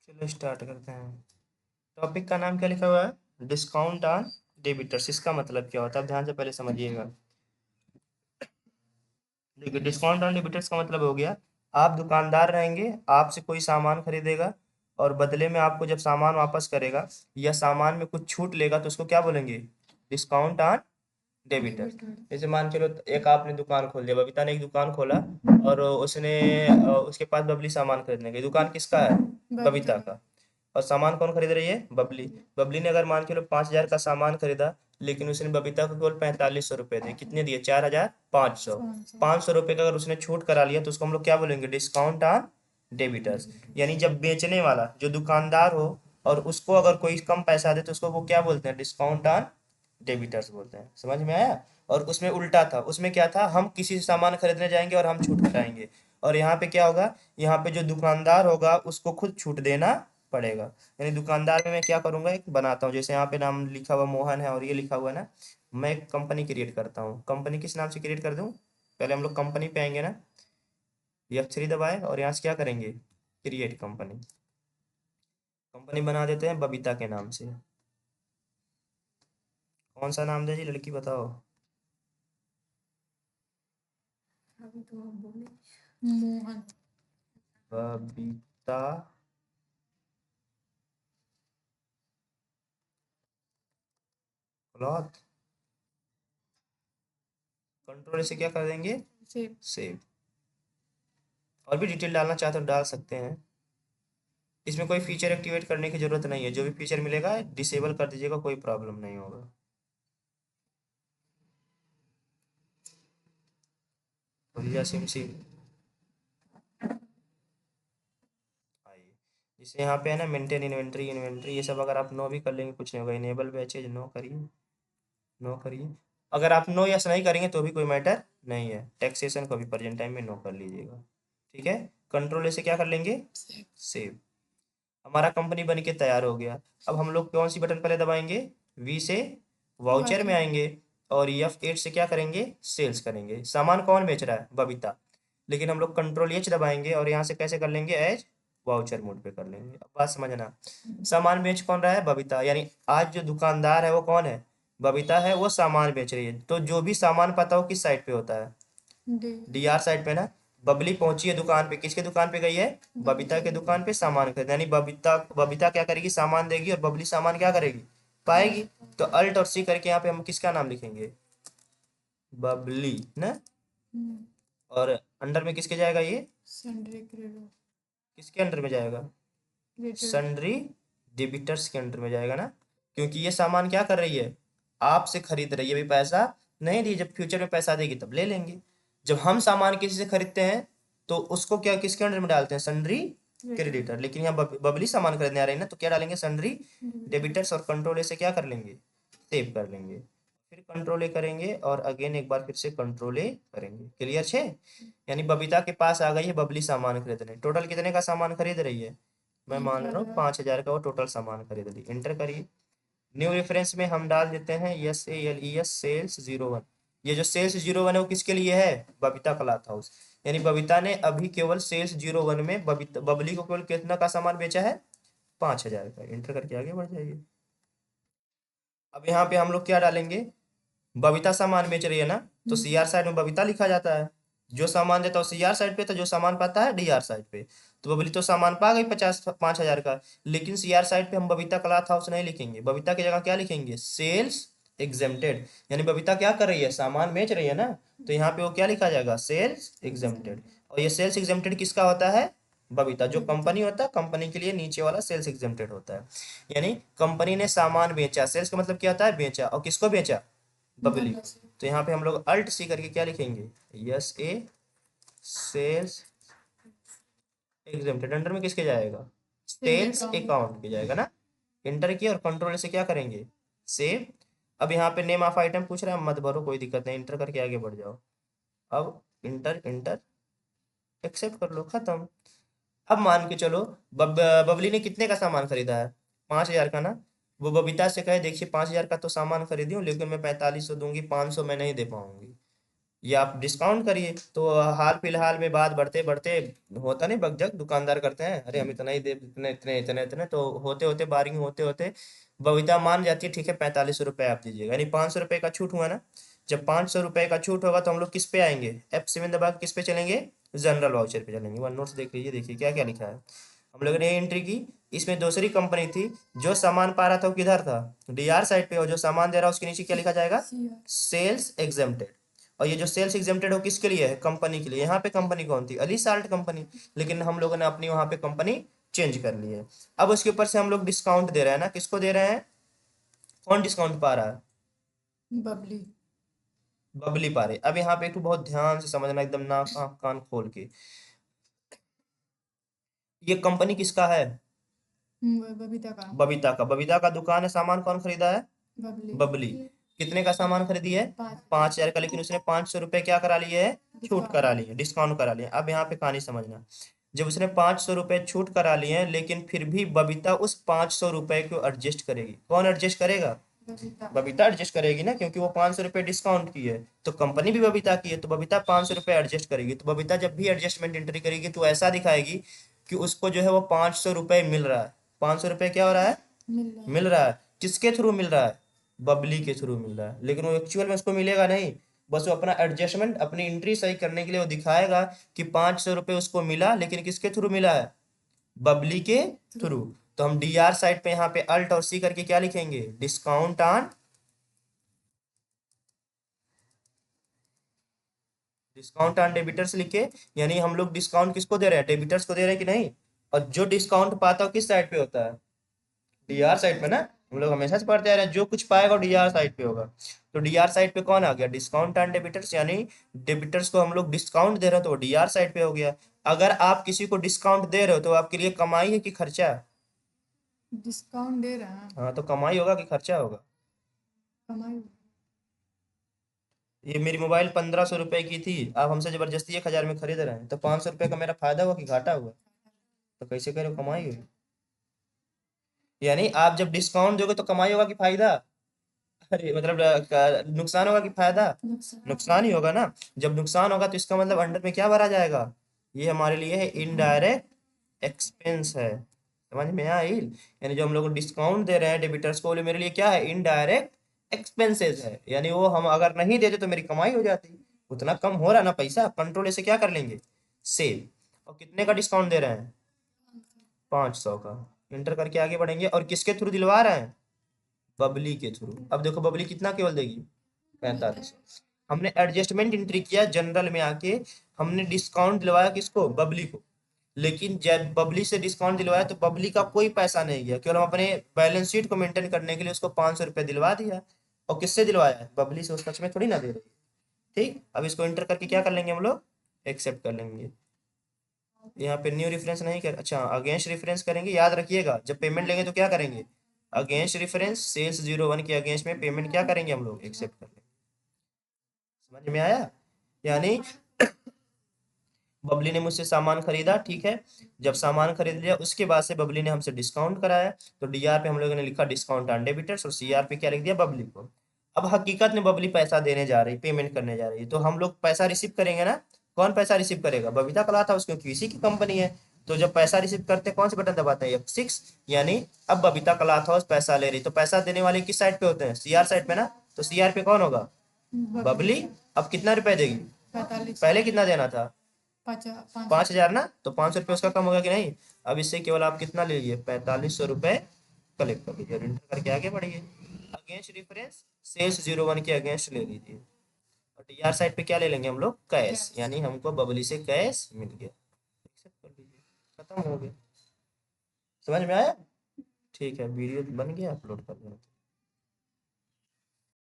चलो स्टार्ट करते हैं। टॉपिक का नाम क्या लिखा हुआ है? Discount on debtors. इसका मतलब क्या होता है? आप ध्यान से पहले समझिएगा। देखिए, डिस्काउंट ऑन डेबिटर्स का मतलब हो गया, आप दुकानदार रहेंगे, आपसे कोई सामान खरीदेगा और बदले में आपको जब सामान वापस करेगा या सामान में कुछ छूट लेगा तो उसको क्या बोलेंगे? Discount on debtor. जैसे मान चलो एक आपने दुकान खोल दिया, बबीता ने एक दुकान खोला और उसने उसके पास बबली सामान खरीदने गई। दुकान किसका है? बबीता का। और सामान कौन खरीद रही है? बबली। बबली ने अगर मान चलो 5,000 का सामान खरीदा, लेकिन उसने बबीता को केवल 4500 रुपये दिए। कितने दिए? 4,500। 500 रुपये का अगर उसने छूट करा लिया तो उसको हम लोग क्या बोलेंगे? Discount on debtors. यानी जब बेचने वाला जो दुकानदार हो और उसको अगर कोई कम पैसा दे तो उसको वो क्या बोलते हैं? डिस्काउंट ऑन डेबिटर्स बोलते हैं। समझ में आया? और उसमें उल्टा था, उसमें क्या था, हम किसी से सामान खरीदने जाएंगे और हम छूट कराएंगे। और यहाँ पे क्या होगा? यहाँ पे जो दुकानदार होगा उसको खुद छूट देना पड़ेगा। यानी दुकानदार में मैं क्या करूंगा, एक बनाता हूँ। जैसे यहाँ पे नाम लिखा हुआ मोहन है और ये लिखा हुआ है ना, मैं एक कंपनी क्रिएट करता हूँ। कंपनी किस नाम से क्रिएट कर दूँ? पहले हम लोग कंपनी पे आएंगे ना, F3 दबाए और यहाँ से क्या करेंगे? Create company. कंपनी बना देते हैं बबीता के नाम से। कौन सा नाम दे जी, लड़की बताओ। अभी तो आप बोले मोहन। बबीता क्लॉथ। कंट्रोल से क्या कर देंगे? सेव। सेव। और भी डिटेल डालना चाहते हो डाल सकते हैं। इसमें कोई फीचर एक्टिवेट करने की जरूरत नहीं है, जो भी फीचर मिलेगा डिसेबल कर दीजिएगा, कोई प्रॉब्लम नहीं होगा। भैया सिम सिम आइए। जैसे यहाँ पे है ना, मेंटेन इन्वेंट्री, इन्वेंट्री ये सब अगर आप नो भी कर लेंगे कुछ नहीं होगा। इनेबल बैचेज नो करिए, नो करिए। अगर आप नो यस नहीं करेंगे तो भी कोई मैटर नहीं है। टैक्सेशन को भी प्रेजेंट टाइम में नो कर लीजिएगा। ठीक है। कंट्रोल से क्या कर लेंगे? सेव। हमारा कंपनी बन के तैयार हो गया। अब हम लोग कौन सी बटन पहले दबाएंगे? वी से वाउचर में आएंगे और F8 से क्या करेंगे? सेल्स करेंगे। सामान कौन बेच रहा है? बबीता। लेकिन हम लोग कंट्रोल एच दबाएंगे और यहाँ से कैसे कर लेंगे? एज वाउचर मोड पे कर लेंगे। अब बात समझना, सामान बेच कौन रहा है? बबीता। यानी आज जो दुकानदार है वो कौन है? बबीता है, वो सामान बेच रही है। तो जो भी सामान पता हो किस साइड पे होता है? DR साइड पे ना। बबली पहुंची है दुकान पे, किसके दुकान पे गई है? बबीता के दुकान पे सामान खरीद। यानी बबीता बबीता क्या करेगी? सामान देगी और बबली सामान क्या करेगी? पाएगी। तो अल्ट और सी करके यहाँ पे हम किसका नाम लिखेंगे? बबली ना। और अंडर में किसके जाएगा ये? Sundry credit. किसके अंडर में जाएगा? सन्ड्री डेबिटर्स के अंडर में जाएगा ना। क्योंकि ये सामान क्या कर रही है? आपसे खरीद रही है, अभी पैसा नहीं दी। जब फ्यूचर में पैसा देगी तब ले लेंगे। जब हम सामान किसी से खरीदते हैं तो उसको क्या किसके अंडर में डालते हैं? Sundry creditor. लेकिन यहाँ बबली सामान खरीदने आ रही है ना, तो क्या डालेंगे? Sundry debtors. और कंट्रोल ए से क्या कर लेंगे? सेव कर लेंगे। फिर कंट्रोल ए करेंगे और अगेन एक बार फिर से कंट्रोल ए करेंगे। क्लियर छे? यानी बबीता के पास आ गई है बबली सामान खरीदने। टोटल कितने का सामान खरीद रही है? मैं मान रहा हूँ 5,000 का वो टोटल सामान खरीद ली। इंटर करिए। न्यू रेफरेंस में हम डाल देते हैं SALES सेल्स 01। ये जो सेल्स 01 है वो किसके लिए है? Babita cloth house. यानी बबीता ने अभी केवल सेल्स 01 में बबली को केवल कितना का सामान बेचा है? 5,000 का। इंटर करके आगे बढ़ जाइए। अब यहाँ पे हम लोग क्या डालेंगे? बबीता सामान बेच रही है ना, तो CR साइड में बबीता लिखा जाता है। जो सामान देता है CR साइड पे, तो जो सामान पाता है DR साइड पे। तो बबली तो सामान पा गई 5,000 का। लेकिन CR साइड पे हम बबीता क्लॉथ हाउस नहीं लिखेंगे। बबीता की जगह क्या लिखेंगे? Sales exempted. यानी बबीता क्या कर रही है? सामान बेच रही है ना, तो यहाँ पे वो क्या लिखा जाएगा? Sales exempted. और ये सेल्स एग्जेम्प्टेड किसका होता है? बबीता। जो कंपनी होता है, कंपनी के लिए नीचे वाला सेल्स एग्जेम्प्टेड होता है। यानी कंपनी ने सामान बेचा। सेल्स का मतलब क्या होता है? बेचा। और किसको बेचा? बबली। तो यहाँ पे हम लोग अल्ट सी करके क्या लिखेंगे? SA sales exempted. अंडर में किसके जाएगा? सेल्स अकाउंट के जाएगा ना। इंटर किया और कंट्रोल से क्या करेंगे? सेव। अब यहाँ पे नेम ऑफ आइटम पूछ रहा है, मत भरो, कोई दिक्कत नहीं। इंटर करके आगे बढ़ जाओ। अब इंटर इंटर एक्सेप्ट कर लो, खत्म। अब मान के चलो बबली ने कितने का सामान खरीदा है? 5,000 का ना। वो बबीता से कहे देखिए 5,000 का तो सामान खरीदी हूँ, लेकिन मैं 4,500 दूंगी, 500 मैं नहीं दे पाऊंगी। या आप डिस्काउंट करिए। तो हाल फिलहाल में बात बढ़ते बढ़ते होता नहीं बकझक दुकानदार करते हैं, अरे हम इतना ही दे, इतने इतने इतने इतने, तो होते होते बारिंग होते होते बबीता मान जाती है ठीक है 45 रुपये आप दीजिएगा, यानी 500 रुपये का छूट हुआ ना। जब 500 रुपये का छूट होगा तो हम लोग किस पे आएंगे, F7 दबा के किस पे चलेंगे, जनरल वाउचर पे चलेंगे। वन नोट्स देख लीजिए, देखिए क्या क्या लिखा है। हम लोगों ने ये एंट्री की, इसमें दूसरी कंपनी थी, जो सामान पा रहा था वो किधर था, डीआर साइड पे, और जो सामान दे रहा है उसके नीचे क्या लिखा जाएगा, सीआर सेल्स एग्जेम्प्टेड। और ये जो सेल्स एग्जेम्प्टेड हो किसके लिए है, कंपनी के लिए। यहाँ पे कंपनी कौन थी, अली साल्ट कंपनी, लेकिन हम लोगों ने अपनी वहां पे कंपनी चेंज कर ली है। अब उसके ऊपर से हम लोग डिस्काउंट दे रहे हैं ना, किसको दे रहे हैं, कौन डिस्काउंट पा रहा है, बबली बबली पा रहे। अब यहाँ पे एक तो बहुत ध्यान से समझना, एकदम नाक आँख कान खोल के, ये कंपनी किसका है, बबीता का बबीता का। बबीता का दुकान है, सामान कौन खरीदा है, बबली बबली। कितने का सामान खरीदी है, 5,000 का, लेकिन उसने 500 रुपये क्या करा लिए है, छूट करा लिए, डिस्काउंट करा लिए। अब यहाँ पे कहानी समझना, जब उसने 500 रुपये छूट करा लिए हैं, लेकिन फिर भी बबीता उस 500 रुपये को एडजस्ट करेगी। कौन एडजस्ट करेगा, बबीता बबीता एडजस्ट करेगी ना, क्योंकि वो 500 रुपये डिस्काउंट की है, तो कंपनी भी बबीता की है, तो बबीता 500 रुपये एडजस्ट करेगी। तो बबीता जब भी एडजस्टमेंट एंट्री करेगी तो ऐसा दिखाएगी कि उसको जो है वो 500 रुपये मिल रहा है। 500 रुपये क्या हो रहा है, मिल रहा है मिल रहा है। किसके थ्रू मिल रहा है, बबली के थ्रू मिल रहा है, लेकिन वो एक्चुअल में उसको मिलेगा नहीं। बस वो अपना एडजस्टमेंट, अपनी एंट्री सही करने के लिए वो दिखाएगा कि 500 रुपये उसको मिला, लेकिन किसके थ्रू मिला है, बबली के थ्रू। तो हम डी आर साइड पे यहाँ पे अल्ट और सी करके क्या लिखेंगे, discount on, discount on debtors लिखे। यानी हम लोग डिस्काउंट किसको दे रहे हैं, डेबिटर्स को दे रहे हैं कि नहीं। और जो डिस्काउंट पाता है वो किस साइड पे होता है, डीआर साइड पे ना। हम लोग हमेशा से पढ़ते आ रहे हैं, जो कुछ पाएगा वो डीआर साइड पे होगा। तो डीआर साइड पे कौन आ गया, डिस्काउंट ऑन डेबिटर्स, यानी डेबिटर्स को हम लोग डिस्काउंट दे रहे हो तो वो डीआर साइड पे हो गया। अगर आप किसी को डिस्काउंट दे रहे हो तो आपके लिए कमाई है कि खर्चा है, डिस्काउंट दे रहा है हाँ तो कमाई होगा कि खर्चा होगा। कमाई ये मेरी मोबाइल 1500 रुपए की थी, आप हमसे जबरदस्ती 1,000 में खरीद रहे हैं, तो 500 रुपये का मेरा फायदा हुआ कि घाटा हुआ, तो कैसे करो, कमाई हुई। यानी आप जब डिस्काउंट दोगे तो कमाई होगा कि फायदा, अरे मतलब नुकसान होगा कि फायदा, नुकसान नुकसान ही होगा ना। जब नुकसान होगा तो इसका मतलब अंडर में क्या भरा जाएगा, ये हमारे लिए है इनडायरेक्ट एक्सपेंस है, समझ में आई। यानी जो हम लोग डिस्काउंट दे रहे हैं डेबिटर्स को, बोले मेरे लिए क्या है, इनडायरेक्ट एक्सपेंसेस है, यानी वो हम अगर नहीं देते तो मेरी कमाई हो जाती। उतना कम हो रहा ना पैसा, कंट्रोल ऐसे क्या कर लेंगे, सेव। और कितने का डिस्काउंट दे रहे हैं, 500 का। इंटर करके आगे बढ़ेंगे, और किसके थ्रू दिलवा रहे हैं, बबली के थ्रू। अब देखो बबली कितना केवल देगी, 4500। हमने एडजस्टमेंट एंट्री किया जनरल में आके, हमने डिस्काउंट दिलवाया किसको, बबली को। लेकिन जब बबली से डिस्काउंट दिलवाया तो बबली का कोई पैसा नहीं गया, केवल हम अपने बैलेंस शीट को मेंटेन करने के लिए उसको 500 रुपये दिलवा दिया। और किससे दिलवाया है, बबली से, उस सच में थोड़ी ना दे रही है। ठीक, अब इसको इंटर करके क्या कर लेंगे हम लोग, एक्सेप्ट कर लेंगे। यहाँ पे न्यू रेफरेंस नहीं कर, अच्छा अगेंस्ट रेफरेंस करेंगे, याद रखिएगा जब पेमेंट लेंगे तो क्या करेंगे, अगेंस्ट रेफरेंस, सेल्स 01 के अगेंस्ट में पेमेंट क्या करेंगे हम लोग, एक्सेप्ट कर लेंगे। समझ में आया। यानी बबली ने मुझसे सामान खरीदा, ठीक है, जब सामान खरीद लिया उसके बाद से बबली ने हमसे डिस्काउंट कराया, तो डीआर पे हम लोगों ने लिखा डिस्काउंट ऑन डेबिटर्स, और सीआर पे क्या लिख दिया, बबली को। अब हकीकत में बबली पैसा देने जा रही, पेमेंट करने जा रही है, तो हम लोग पैसा रिसीव करेंगे ना। कौन पैसा रिसीव करेगा, बबीता क्लॉथ हाउस, क्योंकि इसी की कंपनी है। तो जब पैसा रिसीव करते हैं कौन से बटन दबाते हैं, F6। यानी अब बबीता क्लॉथ हाउस पैसा ले रही, तो पैसा देने वाले किस साइड पे होते हैं, सीआर साइड पे ना। तो सीआर पे कौन होगा, बबली। अब कितना रुपए देगी, 45 पहले कितना देना था, 5 5,000 ना, तो 500 रुपये उसका कम होगा कि नहीं। अब इससे केवल आप कितना ले लीजिए, 4500 रुपये कलेक्ट कर लीजिए, और इंटर करके आगे बढ़िए। अगेंस्ट रेफरेंस सेल्स 01 के अगेंस्ट ले लीजिए, और डीआर साइड पे क्या ले लेंगे हम लोग, कैश, यानी हमको बबली से कैश मिल गया, एक्सेप्ट कर लीजिए, खत्म हो गया। समझ में आया, ठीक है, वीडियो बन गया, अपलोड कर देना।